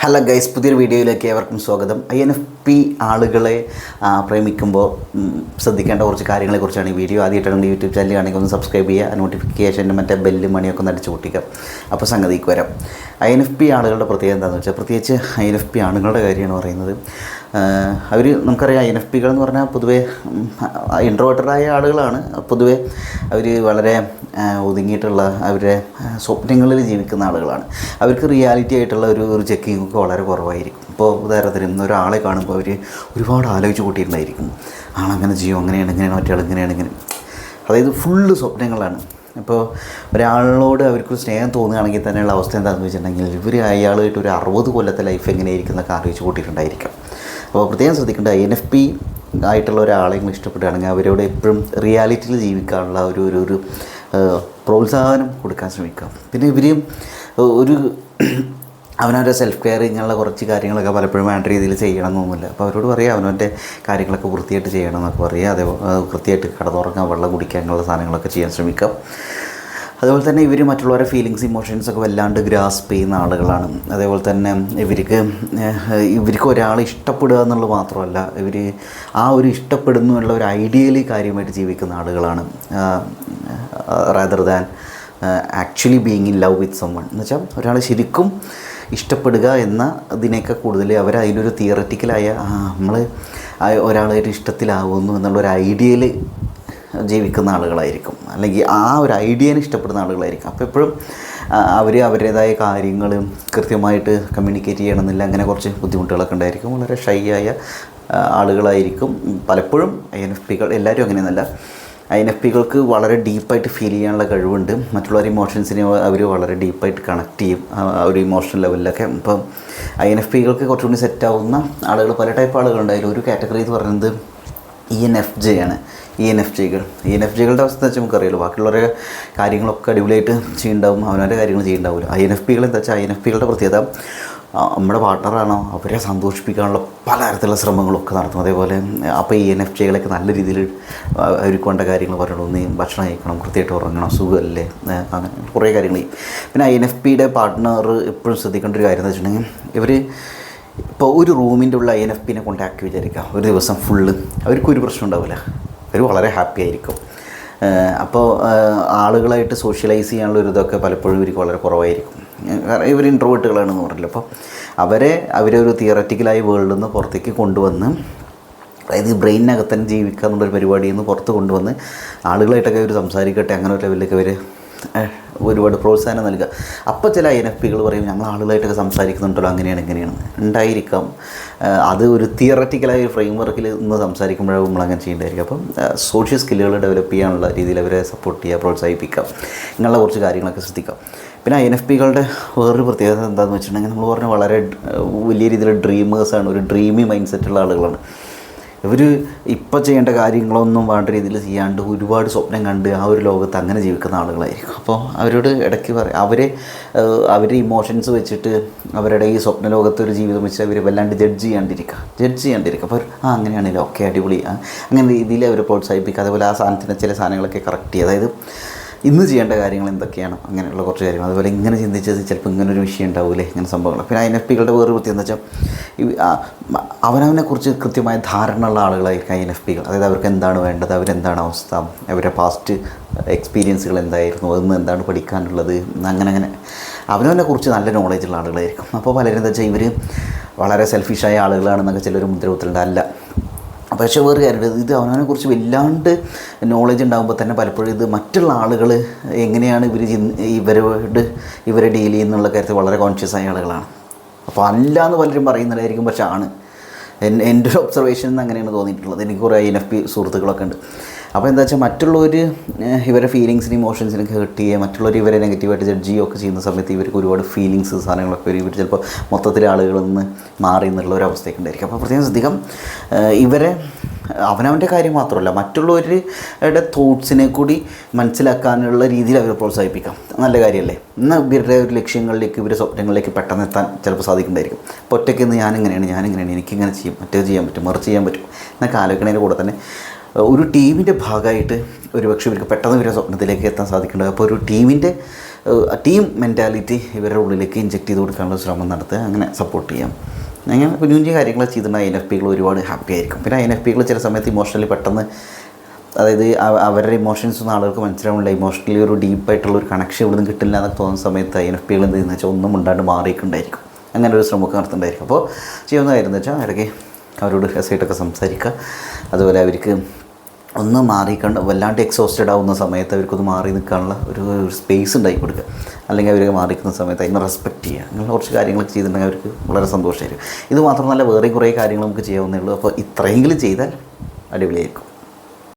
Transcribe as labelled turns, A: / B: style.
A: Hello guys, പുതിയൊരു വീഡിയോയിലേക്ക് ഏവർക്കും സ്വാഗതം. INFP ആളുകളെ പ്രേമിക്കുമ്പോൾ ശ്രദ്ധിക്കേണ്ട കുറച്ച് കാര്യങ്ങളെക്കുറിച്ചാണ് ഈ വീഡിയോ. ആദ്യമായിട്ടാണ് യൂട്യൂബ് ചാനൽ കാണിക്കുക, ഒന്ന് സബ്സ്ക്രൈബ് ചെയ്യുക, നോട്ടിഫിക്കേഷൻ്റെ മറ്റേ ബെല്ലും മണിയൊക്കെ ഒന്ന് അടിച്ച് പൊട്ടിക്കുക. അപ്പോൾ സംഗതിക്ക് വരാം. INFP ആളുകളുടെ പ്രത്യേകത എന്താണെന്ന് വെച്ചാൽ, പ്രത്യേകിച്ച് INFP ആണുങ്ങളുടെ കാര്യമാണ് പറയുന്നത്. അവർ നമുക്കറിയാം, INFPകൾ എന്ന് പറഞ്ഞാൽ പൊതുവേ ഇൻട്രോവേർട്ടഡായ ആളുകളാണ്. പൊതുവേ അവർ വളരെ ഒതുങ്ങിയിട്ടുള്ള അവരുടെ സ്വപ്നങ്ങളിൽ ജീവിക്കുന്ന ആളുകളാണ്. അവർക്ക് റിയാലിറ്റി ആയിട്ടുള്ള ഒരു ചെക്കിംഗ് ഒക്കെ വളരെ കുറവായിരിക്കും. ഇപ്പോൾ ഉദാഹരണത്തിന് ഇന്നൊരാളെ കാണുമ്പോൾ അവർ ഒരുപാട് ആലോചിച്ച് കൂട്ടിയിട്ടുണ്ടായിരിക്കും. ആളങ്ങനെ ചെയ്യും, അങ്ങനെയാണ് ഇങ്ങനെയാണ്, മറ്റേ ആൾ ഇങ്ങനെയാണ് ഇങ്ങനെ. അതായത് ഫുള്ള് സ്വപ്നങ്ങളാണ്. ഇപ്പോൾ ഒരാളിനോട് അവർക്ക് സ്നേഹം തോന്നുകയാണെങ്കിൽ തന്നെയുള്ള അവസ്ഥ എന്താണെന്ന് വെച്ചിട്ടുണ്ടെങ്കിൽ, ഇവർ അയാളായിട്ട് ഒരു 60 കൊല്ലത്തെ ലൈഫ് എങ്ങനെയായിരിക്കും എന്നൊക്കെ ആലോചിച്ച് കൂട്ടിയിട്ടുണ്ടായിരിക്കും. അപ്പോൾ പ്രത്യേകം ശ്രദ്ധിക്കേണ്ട, INFP ആയിട്ടുള്ള ഒരാളെ നിങ്ങൾ ഇഷ്ടപ്പെടുകയാണെങ്കിൽ അവരോട് എപ്പോഴും റിയാലിറ്റിയിൽ ജീവിക്കാനുള്ള ഒരു പ്രോത്സാഹനം കൊടുക്കാൻ ശ്രമിക്കാം. പിന്നെ ഇവർ ഒരു അവനവൻ്റെ സെൽഫ് കെയർ ഇങ്ങനെയുള്ള കുറച്ച് കാര്യങ്ങളൊക്കെ പലപ്പോഴും വേണ്ട രീതിയിൽ ചെയ്യണമെന്നൊന്നുമില്ല. അപ്പോൾ അവരോട് പറയുക അവനവൻ്റെ കാര്യങ്ങളൊക്കെ വൃത്തിയായിട്ട് ചെയ്യണം എന്നൊക്കെ പറയുക. അതേപോലെ വൃത്തിയായിട്ട് കിടന്നുറങ്ങാൻ, വെള്ളം കുടിക്കാൻ, അങ്ങനെയുള്ള സാധനങ്ങളൊക്കെ ചെയ്യാൻ ശ്രമിക്കാം. അതുപോലെ തന്നെ ഇവർ മറ്റുള്ളവരുടെ ഫീലിങ്സ്, ഇമോഷൻസൊക്കെ വല്ലാണ്ട് ഗ്രാസ്പ് ചെയ്യുന്ന ആളുകളാണ്. അതേപോലെ തന്നെ ഇവർക്ക് ഒരാളെ ഇഷ്ടപ്പെടുക എന്നുള്ളത് മാത്രമല്ല, ഇവർ ആ ഒരു ഇഷ്ടപ്പെടുന്നു എന്നുള്ള ഒരു ഐഡിയലി കാര്യമായിട്ട് ജീവിക്കുന്ന ആളുകളാണ്. Rather than actually being in love with someone എന്ന് വെച്ചാൽ, ഒരാളെ ശരിക്കും ഇഷ്ടപ്പെടുക എന്ന ഇതിനേക്കാൾ കൂടുതൽ അവർ അതിലൊരു തിയററ്റിക്കലായ നമ്മൾ ഒരാളായിട്ട് ഇഷ്ടത്തിലാവുന്നു എന്നുള്ളൊരു ഐഡിയയിൽ ജീവിക്കുന്ന ആളുകളായിരിക്കും, അല്ലെങ്കിൽ ആ ഒരു ഐഡിയനെ ഇഷ്ടപ്പെടുന്ന ആളുകളായിരിക്കും. അപ്പോൾ എപ്പോഴും അവർ അവരുടേതായ കാര്യങ്ങൾ കൃത്യമായിട്ട് കമ്മ്യൂണിക്കേറ്റ് ചെയ്യണമെന്നില്ല. അങ്ങനെ കുറച്ച് ബുദ്ധിമുട്ടുകളൊക്കെ ഉണ്ടായിരിക്കും. വളരെ ഷൈ ആയ ആളുകളായിരിക്കും പലപ്പോഴും INFPകൾ. എല്ലാവരും അങ്ങനെയൊന്നുമല്ല. INFPകൾക്ക് വളരെ ഡീപ്പായിട്ട് ഫീൽ ചെയ്യാനുള്ള കഴിവുണ്ട്. മറ്റുള്ളവരുടെ ഇമോഷൻസിനെ അവർ വളരെ ഡീപ്പായിട്ട് കണക്ട് ചെയ്യും ആ ഒരു ഇമോഷണൽ ലെവലിലൊക്കെ. ഇപ്പം INFPകൾക്ക് കുറച്ചുകൂടി സെറ്റാവുന്ന ആളുകൾ, പല ടൈപ്പ് ആളുകളുണ്ടായാലും ഒരു കാറ്റഗറി എന്ന് പറയുന്നത് ENFJ ആണ്. ENFJകളുടെ അവസ്ഥ എന്ന് വെച്ചാൽ നമുക്കറിയാലോ, ബാക്കിയുള്ളവരുടെ കാര്യങ്ങളൊക്കെ അടിപൊളിയായിട്ട് ചെയ്യുന്നുണ്ടാവും, അവനവൻ്റെ കാര്യങ്ങൾ ചെയ്യുന്നുണ്ടാവില്ല. INFPകൾ എന്താ വെച്ചാൽ, INFPകളുടെ പ്രത്യേകത നമ്മുടെ പാർട്ട്ണറാണോ അവരെ സന്തോഷിപ്പിക്കാനുള്ള പലതരത്തിലുള്ള ശ്രമങ്ങളൊക്കെ നടത്തും. അതേപോലെ അപ്പോൾ ENFJകളൊക്കെ നല്ല രീതിയിൽ അവർക്ക് വേണ്ട കാര്യങ്ങൾ പറയണം. ഒന്ന് ഭക്ഷണം കഴിക്കണം, കൃത്യമായിട്ട് ഉറങ്ങണം, സുഖമല്ലേ, അങ്ങനെ കുറേ കാര്യങ്ങൾ ചെയ്യും. പിന്നെ INFPയുടെ പാർട്ട്ണർ എപ്പോഴും ശ്രദ്ധിക്കേണ്ട ഒരു കാര്യം എന്ന് വെച്ചിട്ടുണ്ടെങ്കിൽ, ഇവർ ഇപ്പോൾ ഒരു റൂമിൻ്റെ ഉള്ള INFPനെ കോൺടാക്ട് വിചാരിക്കുക ഒരു ദിവസം ഫുള്ള്, അവർക്കൊരു പ്രശ്നം ഉണ്ടാവില്ല, അവർ വളരെ ഹാപ്പി ആയിരിക്കും. അപ്പോൾ ആളുകളായിട്ട് സോഷ്യലൈസ് ചെയ്യാനുള്ള ഒരു ഇതൊക്കെ പലപ്പോഴും ഇവർക്ക് വളരെ കുറവായിരിക്കും. കാരണം ഇവർ ഇൻട്രോവേർട്ടുകളാണെന്ന് പറഞ്ഞില്ല. അപ്പോൾ അവരെ ഒരു തിയററ്റിക്കലായ വേൾഡിൽ നിന്ന് പുറത്തേക്ക് കൊണ്ടുവന്ന്, അതായത് ബ്രെയിനകത്ത് തന്നെ ജീവിക്കുക എന്നുള്ളൊരു പരിപാടിയിൽ നിന്ന് പുറത്ത് കൊണ്ടുവന്ന് ആളുകളായിട്ടൊക്കെ അവർ സംസാരിക്കട്ടെ, അങ്ങനെ ഒരു ലെവലിലൊക്കെ അവർ ഒരുപാട് പ്രോത്സാഹനം നൽകുക. അപ്പോൾ ചില INFPകൾ പറയും, ഞങ്ങൾ ആളുകളായിട്ടൊക്കെ സംസാരിക്കുന്നുണ്ടല്ലോ, അങ്ങനെയാണ് ഇങ്ങനെയാണ് ഉണ്ടായിരിക്കാം. അത് ഒരു തിയററ്റിക്കലായ ഒരു ഫ്രെയിം വർക്കിൽ നിന്ന് സംസാരിക്കുമ്പോഴാവും നമ്മളങ്ങനെ ചെയ്യേണ്ടതായിരിക്കും. അപ്പം സോഷ്യൽ സ്കില്ലുകൾ ഡെവലപ്പ് ചെയ്യാനുള്ള രീതിയിൽ അവരെ സപ്പോർട്ട് ചെയ്യുക, പ്രോത്സാഹിപ്പിക്കാം, ഇങ്ങനെയുള്ള കുറച്ച് കാര്യങ്ങളൊക്കെ ശ്രദ്ധിക്കാം. പിന്നെ INFPകളുടെ വേറൊരു പ്രത്യേകത എന്താണെന്ന് വെച്ചിട്ടുണ്ടെങ്കിൽ, നമ്മൾ പറഞ്ഞ വളരെ വലിയ രീതിയിൽ ഡ്രീമേഴ്സാണ്, ഒരു ഡ്രീമി മൈൻഡ് സെറ്റുള്ള ആളുകളാണ്. ഇവർ ഇപ്പോൾ ചെയ്യേണ്ട കാര്യങ്ങളൊന്നും വേണ്ട രീതിയിൽ ചെയ്യാണ്ട് ഒരുപാട് സ്വപ്നം കണ്ട് ആ ഒരു ലോകത്ത് അങ്ങനെ ജീവിക്കുന്ന ആളുകളായിരിക്കും. അപ്പോൾ അവരോട് ഇടയ്ക്ക് പറയും, അവരുടെ ഇമോഷൻസ് വെച്ചിട്ട് അവരുടെ ഈ സ്വപ്ന ലോകത്തൊരു ജീവിതം വെച്ച് അവർ വല്ലാണ്ട് ജഡ്ജ് ചെയ്യാണ്ടിരിക്കുക. അപ്പോൾ അങ്ങനെയാണല്ലോ, ഓക്കെ, അടിപൊളി, അങ്ങനെ രീതിയിൽ അവർ പ്രോത്സാഹിപ്പിക്കുക. അതേപോലെ ആ സാധനത്തിന് ചില സാധനങ്ങളൊക്കെ കറക്റ്റ് ചെയ്യുക. അതായത് ഇന്ന് ചെയ്യേണ്ട കാര്യങ്ങൾ എന്തൊക്കെയാണ്, അങ്ങനെയുള്ള കുറച്ച് കാര്യങ്ങൾ. അതുപോലെ ഇങ്ങനെ ചിന്തിച്ചത് ചിലപ്പോൾ ഇങ്ങനൊരു വിഷയം ഉണ്ടാവില്ലേ, ഇങ്ങനെ സംഭവങ്ങൾ. പിന്നെ INFPകളുടെ വേറൊരു പ്രത്യേകത എന്ന് വെച്ചാൽ, അവനവനെക്കുറിച്ച് കൃത്യമായ ധാരണയുള്ള ആളുകളായിരിക്കും INFPകൾ. അതായത് അവർക്ക് എന്താണ് വേണ്ടത്, അവരെന്താണ് അവസ്ഥ, അവരുടെ പാസ്റ്റ് എക്സ്പീരിയൻസുകൾ എന്തായിരുന്നു, അതൊന്നും എന്താണ് പഠിക്കാനുള്ളത്, അങ്ങനെ അവനവനെക്കുറിച്ച് നല്ല നോളേജുള്ള ആളുകളായിരിക്കും. അപ്പോൾ പലരും എന്താ വെച്ചാൽ, ഇവർ വളരെ സെൽഫിഷായ ആളുകളാണെന്നൊക്കെ ചിലർ മുദ്രകുത്തലുണ്ട്. അല്ല, പക്ഷേ വേറെ കാര്യമുണ്ട്, ഇത് അവനവനെക്കുറിച്ച് വല്ലാണ്ട് നോളജ് ഉണ്ടാകുമ്പോൾ തന്നെ പലപ്പോഴും ഇത് മറ്റുള്ള ആളുകൾ എങ്ങനെയാണ് ഇവരെ ഡീൽ ചെയ്യുന്നുള്ള കാര്യത്തിൽ വളരെ കോൺഷ്യസ് ആയ ആളുകളാണ്. അപ്പോൾ അല്ല എന്ന് പലരും പറയുന്നതായിരിക്കും, പക്ഷേ ആണ്. എൻ്റെ ഒരു ഒബ്സർവേഷൻ അങ്ങനെയാണ് തോന്നിയിട്ടുള്ളത്. എനിക്ക് കുറേ INFP സുഹൃത്തുക്കളൊക്കെ ഉണ്ട്. അപ്പോൾ എന്താ വെച്ചാൽ, മറ്റുള്ളവർ ഇവരുടെ ഫീലിങ്സിനും ഇമോഷൻസിനും ഹേർട്ട് ചെയ്യുക, മറ്റുള്ളവർ ഇവരെ നെഗറ്റീവായിട്ട് ജഡ്ജ് ചെയ്യുകയൊക്കെ ചെയ്യുന്ന സമയത്ത് ഇവർക്ക് ഒരുപാട് ഫീലിങ്സ് സാധനങ്ങളൊക്കെ വരും. ഇവർ ചിലപ്പോൾ മൊത്തത്തിൽ ആളുകളിൽ നിന്ന് മാറി എന്നുള്ള ഒരു അവസ്ഥയൊക്കെ ഉണ്ടായിരിക്കും. അപ്പോൾ പ്രത്യേകം ശ്രദ്ധിക്കാം, ഇവരെ അവനവൻ്റെ കാര്യം മാത്രമല്ല മറ്റുള്ളവരുടെ തോട്ട്സിനെ കൂടി മനസ്സിലാക്കാനുള്ള രീതിയിൽ അവരെ പ്രോത്സാഹിപ്പിക്കാം. നല്ല കാര്യമല്ലേ? എന്നാൽ ഇവരുടെ ഒരു ലക്ഷ്യങ്ങളിലേക്ക്, ഇവരുടെ സ്വപ്നങ്ങളിലേക്ക് പെട്ടെന്ന് എത്താൻ ചിലപ്പോൾ സാധിക്കുന്നുണ്ടായിരിക്കും. അപ്പോൾ ഒറ്റയ്ക്ക് ഞാനിങ്ങനെയാണ്, എനിക്കിങ്ങനെ ചെയ്യും, മറ്റേത് ചെയ്യാൻ പറ്റും, മറിച്ച് ചെയ്യാൻ പറ്റും എന്നൊക്കെ ആലോചിക്കുന്നതിൻ്റെ കൂടെ തന്നെ ഒരു ടീമിൻ്റെ ഭാഗമായിട്ട് ഒരുപക്ഷെ ഇവർക്ക് പെട്ടെന്ന് ഇവരുടെ സ്വപ്നത്തിലേക്ക് എത്താൻ സാധിക്കുന്നുണ്ട്. അപ്പോൾ ഒരു ടീമിൻ്റെ ടീം മെൻറ്റാലിറ്റി ഇവരുടെ ഉള്ളിലേക്ക് ഇഞ്ചെക്ട് ചെയ്ത് കൊടുക്കാനുള്ള ശ്രമം നടത്തുക, അങ്ങനെ സപ്പോർട്ട് ചെയ്യാം. അങ്ങനെ കുഞ്ഞു കുഞ്ഞു കാര്യങ്ങൾ ചെയ്തിട്ടുണ്ടെങ്കിൽ INFPകൾ ഒരുപാട് ഹാപ്പി ആയിരിക്കും. പിന്നെ INFPകൾ ചില സമയത്ത് ഇമോഷണലി പെട്ടെന്ന്, അതായത് അവരുടെ ഇമോഷൻസ് ഒന്നും ആളുകൾക്ക് മനസ്സിലാവില്ല, ഇമോഷണലി ഒരു ഡീപ്പായിട്ടുള്ള ഒരു കണക്ഷൻ ഇവിടെ നിന്ന് കിട്ടില്ല എന്നൊക്കെ തോന്നുന്ന സമയത്ത് INFPകൾ എന്ത് ചെയ്യുന്നത് വെച്ചാൽ ഒന്നും ഉണ്ടാണ്ട് മാറിയിട്ടുണ്ടായിരിക്കും. അങ്ങനെ ഒരു ശ്രമമൊക്കെ നടത്തുന്നുണ്ടായിരിക്കും. അപ്പോൾ ചെയ്യുന്ന കാര്യം എന്ന് വെച്ചാൽ ഇടയ്ക്ക് അവരോട് രസമായിട്ടൊക്കെ സംസാരിക്കുക. അതുപോലെ അവർക്ക് ഒന്ന് മാറിക്കണ്ട് വല്ലാണ്ട് എക്സോസ്റ്റഡ് ആവുന്ന സമയത്ത് അവർക്കൊന്ന് മാറി നിൽക്കാനുള്ള ഒരു സ്പേസ് ഉണ്ടാക്കി കൊടുക്കുക. അല്ലെങ്കിൽ അവർ മാറി നിൽക്കുന്ന സമയത്ത് അതിനെ റെസ്പെക്റ്റ് ചെയ്യുക. അങ്ങനെ കുറച്ച് കാര്യങ്ങളൊക്കെ ചെയ്തിട്ടുണ്ടെങ്കിൽ അവർക്ക് വളരെ സന്തോഷമായിരിക്കും. ഇത് മാത്രമല്ല വേറെ കുറേ കാര്യങ്ങൾ നമുക്ക് ചെയ്യാവുന്നേ ഉള്ളൂ. അപ്പോൾ ഇത്രയെങ്കിലും ചെയ്താൽ അടിപൊളിയായിരിക്കും.